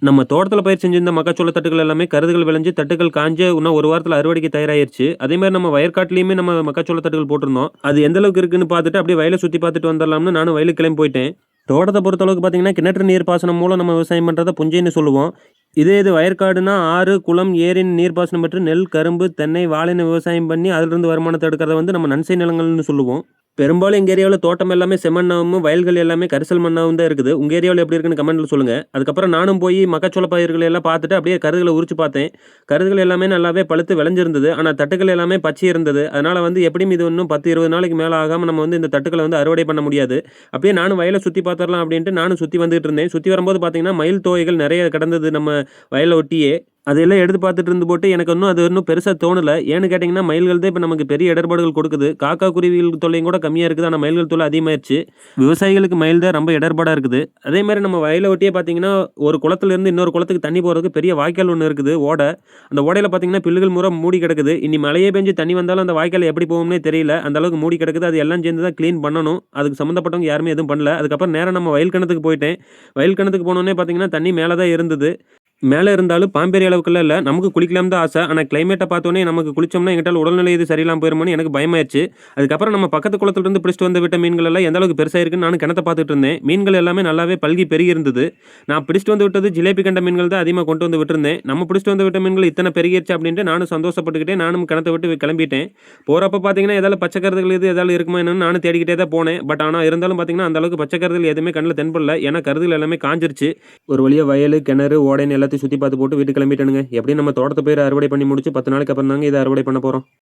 நம்ம தோட்டத்துல பயிர் செஞ்சிருந்த மக்காச்சோள தட்டுகள் எல்லாமே கருதுகள் விளைஞ்சு, தட்டுகள் காஞ்சு இன்னும் 1 வாரத்துல அறுவடைக்கு தயாராயிருச்சு. அதே மாரி நம்ம வயற்காட்டுலயுமே நம்ம மக்காச்சோள தட்டுகள் போட்டிருந்தோம். அது எந்த அளவுக்கு இருக்குன்னு பார்த்துட்டு, அப்படியே வயல சுத்தி பார்த்துட்டு வந்துரலாம்னு நானும் வயலுக்கு கிளம்பி போயிட்டேன். தோட்டத்த பொறுத்தளவுக்கு பார்த்தீங்கன்னா, கிணற்று நீர் பாசனம் மூலம் நம்ம விவசாயம் பண்றத புஞ்சைன்னு சொல்லுவோம். இதே இது வயற்காடுனா ஆறு, குளம், ஏரியின் நீர்ப்பாசனம் பெற்று நெல், கரும்பு, தென்னை, வாழைன்னு விவசாயம் பண்ணி அதிலிருந்து வருமானத்த எடுக்கிறத வந்து நம்ம நன்செய் நிலங்கள்னு சொல்லுவோம். பெரும்பாலும் எங்க ஏரியாவுல தோட்டம் எல்லாமே செம்மண்ணாவும், வயல்கள் எல்லாமே கரிசல் மண்ணாவும் தான் இருக்குது. உங்க ஏரியாவுல எப்படி இருக்குன்னு கமெண்ட்ல சொல்லுங்க. அதுக்கப்புறம் நானும் போய் மக்காச்சோள பயிர்களை எல்லாம் பார்த்துட்டு அப்படியே கருதுகள உரிச்சு பார்த்தேன். கருதுகள் எல்லாமே நல்லாவே பழுத்து விளைஞ்சிருந்தது. ஆனா தட்டுகள் எல்லாமே பச்சை இருந்தது. அதனால வந்து எப்படியும் இது இன்னும் 10, 20 நாளைக்கு மேல ஆகாம நம்ம வந்து இந்த தட்டுக்கள வந்து அறுவடை பண்ண முடியாது. அப்படியே நானும் வயல சுத்தி பார்த்துரலாம் அப்படின்ட்டு நானும் சுத்தி வந்துட்டு இருந்தேன். சுத்தி வரும்போது பார்த்தீங்கன்னா, மயில் தோகைகள் நெறைய கிடந்தது நம்ம வயல ஒட்டியே. அதையெல்லாம் எடுத்து பார்த்துட்டு இருந்துபோட்டு எனக்கு அது இன்னும் பெருசா தோணல. ஏன்னு கேட்டீங்கன்னா, மயில்கள் தான் இப்ப நமக்கு பெரிய இடர்பாடுகள் கொடுக்குது. காக்கா, குருவிகள் தொல்லையும் கூட கம்மியா இருக்குது. ஆனா மயில்கள் தொல்லை அதிகமாயிருச்சு. விவசாயிகளுக்கு மயில் தான் ரொம்ப இடர்பாடா இருக்குது. அதே மாரி நம்ம வயல ஒட்டியே பார்த்தீங்கன்னா, ஒரு குளத்திலிருந்து இன்னொரு குளத்துக்கு தண்ணி போறதுக்கு பெரிய வாய்க்கால் ஒண்ணு இருக்குது, ஓடை. அந்த ஓடையில பார்த்தீங்கன்னா, பில்லுகள் பூரா மூடி கிடக்குது. இனி மழையே பெஞ்சு தண்ணி வந்தாலும் அந்த வாய்க்கால் எப்படி போகும்னே தெரியல. அந்த அளவுக்கு மூடி கிடக்குது. அது எல்லாம் சேர்ந்து தான் கிளீன் பண்ணணும். அதுக்கு சம்மந்தப்பட்டவங்க யாருமே எதுவும் பண்ணல. அதுக்கப்புறம் நேரா நம்ம வயல் கிணத்துக்கு போயிட்டேன். வயல் கிணத்துக்கு போனோனே பார்த்தீங்கன்னா, தண்ணி மேல தான் இருந்தது. மேல இருந்தாலும் பாம்பேரிய அளவுக்குலாம் இல்ல. நமக்கு குளிக்கலாம்னு தான் ஆசை. ஆனா கிளைமேட்ட பார்த்தோனே நமக்கு குளிச்சோம்னா எங்கிட்டால உடல்நிலை எதுவும் சரியில்லாம போயிருமோன்னு எனக்கு பயமாயிருச்சு. அதுக்கப்புறம் நம்ம பக்கத்து குளத்திலிருந்து பிடிச்சிட்டு வந்து விட்ட மீன்கள் எல்லாம் எந்த அளவுக்கு பெருசா இருக்குன்னு நானும் கிணத்த பார்த்துட்டு இருந்தேன். மீன்கள் எல்லாமே நல்லாவே பல்கி பெருகி இருந்தது. நான் பிடிச்சிட்டு வந்து விட்டது ஜிலேபி கண்ட மீன்கள் தான் அதிகமா கொண்டு வந்து விட்டுருந்தேன். நம்ம பிடிச்சிட்டு வந்து விட்ட மீன்கள் இத்தனை பெருகிருச்சு அப்படின்ட்டு நானும் சந்தோஷப்பட்டுக்கிட்டே நானும் கிணத்த விட்டு கிளம்பிட்டேன். போறப்ப பார்த்தீங்கன்னா, ஏதாவது பச்சை கருதுகள் ஏதாவது இருக்குமா என்னன்னு நானும் தேடிக்கிட்டே தான் போனேன். பட் ஆனா இருந்தாலும் பார்த்தீங்கன்னா, அந்த அளவுக்கு பச்சை கருதுகள் எதுவுமே கண்ணுல தென்படல. ஏன்னா கருதுகள் எல்லாமே காஞ்சிருச்சு. ஒரு வழியா வயலு, கிணறு, ஓடைன்னு எல்லாத்தையும் சுத்தி பார்த்து போட்டு வீட்டுக்கு கிளம்பிட்டேனுங்க. எப்படியும் நம்ம தோட்டத்து பயிர அறுவடை பண்ணி முடிச்சு 10 நாளைக்கு அப்புறம் தாங்க இத அறுவடை பண்ண போறோம்.